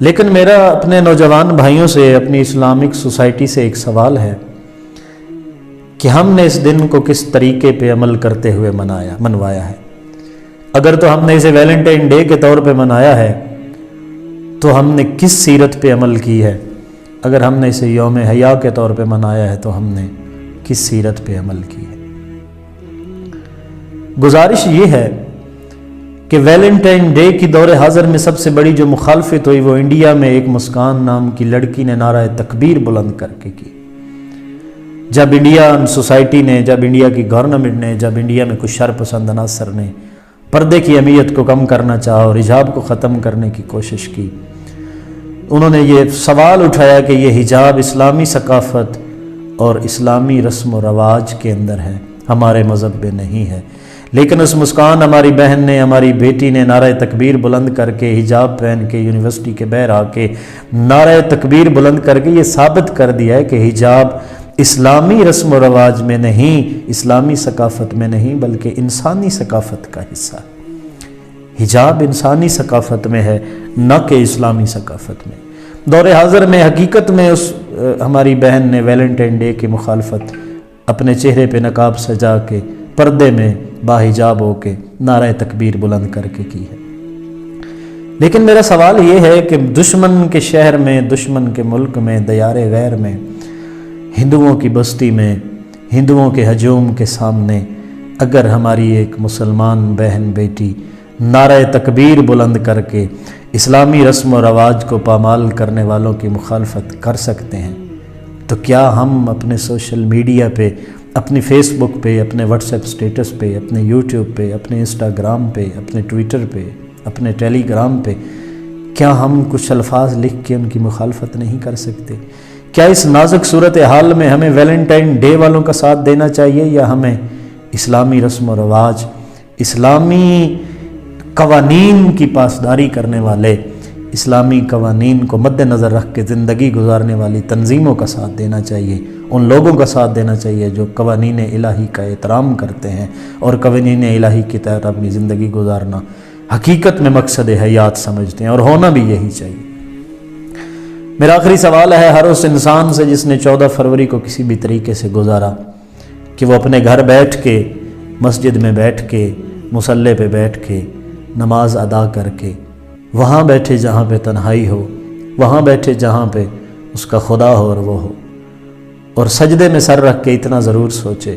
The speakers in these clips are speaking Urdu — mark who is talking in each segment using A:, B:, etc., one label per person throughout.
A: لیکن میرا اپنے نوجوان بھائیوں سے، اپنی اسلامک سوسائٹی سے ایک سوال ہے کہ ہم نے اس دن کو کس طریقے پہ عمل کرتے ہوئے منوایا ہے۔ اگر تو ہم نے اسے ویلنٹائن ڈے کے طور پہ منایا ہے تو ہم نے کس سیرت پہ عمل کی ہے؟ اگر ہم نے اسے یوم حیا کے طور پہ منایا ہے تو ہم نے کس سیرت پہ عمل کی ہے؟ گزارش یہ ہے کہ ویلنٹائن ڈے کی دور حاضر میں سب سے بڑی جو مخالفت ہوئی وہ انڈیا میں ایک مسکان نام کی لڑکی نے نعرہ تکبیر بلند کر کے کی۔ جب انڈین سوسائٹی نے، جب انڈیا کی گورنمنٹ نے، جب انڈیا میں کچھ شرپسند عناصر نے پردے کی اہمیت کو کم کرنا چاہا اور حجاب کو ختم کرنے کی کوشش کی، انہوں نے یہ سوال اٹھایا کہ یہ حجاب اسلامی ثقافت اور اسلامی رسم و رواج کے اندر ہے، ہمارے مذہب میں نہیں ہے۔ لیکن اس مسکان ہماری بہن نے، ہماری بیٹی نے نعرہ تکبیر بلند کر کے، حجاب پہن کے، یونیورسٹی کے باہر آ کے نعرہ تکبیر بلند کر کے یہ ثابت کر دیا ہے کہ حجاب اسلامی رسم و رواج میں نہیں، اسلامی ثقافت میں نہیں، بلکہ انسانی ثقافت کا حصہ ہے۔ حجاب انسانی ثقافت میں ہے، نہ کہ اسلامی ثقافت میں۔ دور حاضر میں حقیقت میں ہماری بہن نے ویلنٹائن ڈے کی مخالفت اپنے چہرے پہ نقاب سجا کے، پردے میں باحجاب ہو کے نعرہ تکبیر بلند کر کے کی ہے۔ لیکن میرا سوال یہ ہے کہ دشمن کے شہر میں، دشمن کے ملک میں، دیار غیر میں، ہندوؤں کی بستی میں، ہندوؤں کے ہجوم کے سامنے اگر ہماری ایک مسلمان بہن بیٹی نعرہ تکبیر بلند کر کے اسلامی رسم و رواج کو پامال کرنے والوں کی مخالفت کر سکتے ہیں، تو کیا ہم اپنے سوشل میڈیا پہ، اپنی فیس بک پہ، اپنے واٹس ایپ سٹیٹس پہ، اپنے یوٹیوب پہ، اپنے انسٹاگرام پہ، اپنے ٹویٹر پہ، اپنے ٹیلی گرام پہ، کیا ہم کچھ الفاظ لکھ کے ان کی مخالفت نہیں کر سکتے؟ کیا اس نازک صورتحال میں ہمیں ویلنٹائن ڈے والوں کا ساتھ دینا چاہیے، یا ہمیں اسلامی رسم و رواج، اسلامی قوانین کی پاسداری کرنے والے، اسلامی قوانین کو مد نظر رکھ کے زندگی گزارنے والی تنظیموں کا ساتھ دینا چاہیے، ان لوگوں کا ساتھ دینا چاہیے جو قوانین الہی کا احترام کرتے ہیں اور قوانین الہی کی تحت اپنی زندگی گزارنا حقیقت میں مقصد حیات سمجھتے ہیں، اور ہونا بھی یہی چاہیے۔ میرا آخری سوال ہے ہر اس انسان سے جس نے 14 فروری کو کسی بھی طریقے سے گزارا کہ وہ اپنے گھر بیٹھ کے، مسجد میں بیٹھ کے، مصلی پہ بیٹھ کے، نماز ادا کر کے، وہاں بیٹھے جہاں پہ تنہائی ہو، وہاں بیٹھے جہاں پہ اس کا خدا ہو اور وہ ہو، اور سجدے میں سر رکھ کے اتنا ضرور سوچے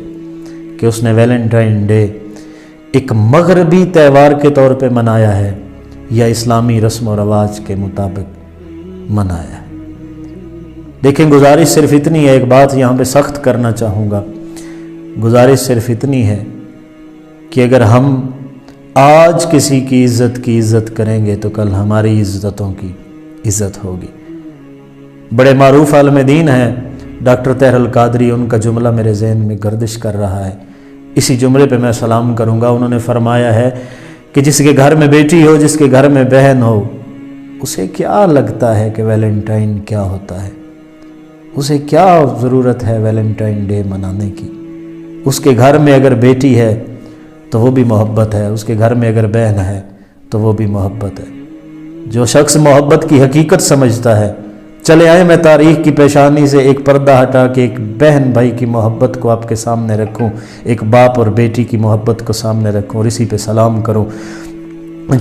A: کہ اس نے ویلنٹائن ڈے ایک مغربی تہوار کے طور پہ منایا ہے یا اسلامی رسم و رواج کے مطابق منایا ہے۔ دیکھیں، گزارش صرف اتنی ہے، ایک بات یہاں پہ سخت کرنا چاہوں گا، گزارش صرف اتنی ہے کہ اگر ہم آج کسی کی عزت کریں گے تو کل ہماری عزتوں کی عزت ہوگی۔ بڑے معروف عالم دین ہیں ڈاکٹر طاہر القادری، ان کا جملہ میرے ذہن میں گردش کر رہا ہے، اسی جملے پہ میں سلام کروں گا۔ انہوں نے فرمایا ہے کہ جس کے گھر میں بیٹی ہو، جس کے گھر میں بہن ہو، اسے کیا لگتا ہے کہ ویلنٹائن کیا ہوتا ہے، اسے کیا ضرورت ہے ویلنٹائن ڈے منانے کی۔ اس کے گھر میں اگر بیٹی ہے تو وہ بھی محبت ہے، اس کے گھر میں اگر بہن ہے تو وہ بھی محبت ہے۔ جو شخص محبت کی حقیقت سمجھتا ہے، چلے آئے میں تاریخ کی پیشانی سے ایک پردہ ہٹا کے ایک بہن بھائی کی محبت کو آپ کے سامنے رکھوں، ایک باپ اور بیٹی کی محبت کو سامنے رکھوں اور اسی پہ سلام کروں۔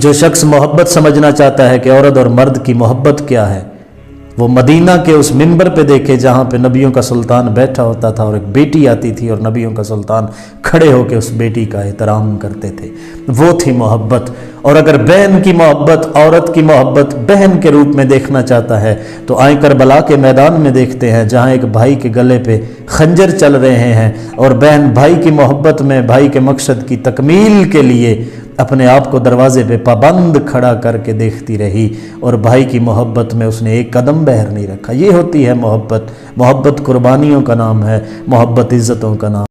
A: جو شخص محبت سمجھنا چاہتا ہے کہ عورت اور مرد کی محبت کیا ہے، وہ مدینہ کے اس منبر پہ دیکھے جہاں پہ نبیوں کا سلطان بیٹھا ہوتا تھا اور ایک بیٹی آتی تھی اور نبیوں کا سلطان کھڑے ہو کے اس بیٹی کا احترام کرتے تھے، وہ تھی محبت۔ اور اگر بہن کی محبت، عورت کی محبت بہن کے روپ میں دیکھنا چاہتا ہے تو آئیں کربلا کے میدان میں دیکھتے ہیں جہاں ایک بھائی کے گلے پہ خنجر چل رہے ہیں اور بہن بھائی کی محبت میں، بھائی کے مقصد کی تکمیل کے لیے اپنے آپ کو دروازے پہ پابند کھڑا کر کے دیکھتی رہی اور بھائی کی محبت میں اس نے ایک قدم باہر نہیں رکھا۔ یہ ہوتی ہے محبت۔ محبت قربانیوں کا نام ہے، محبت عزتوں کا نام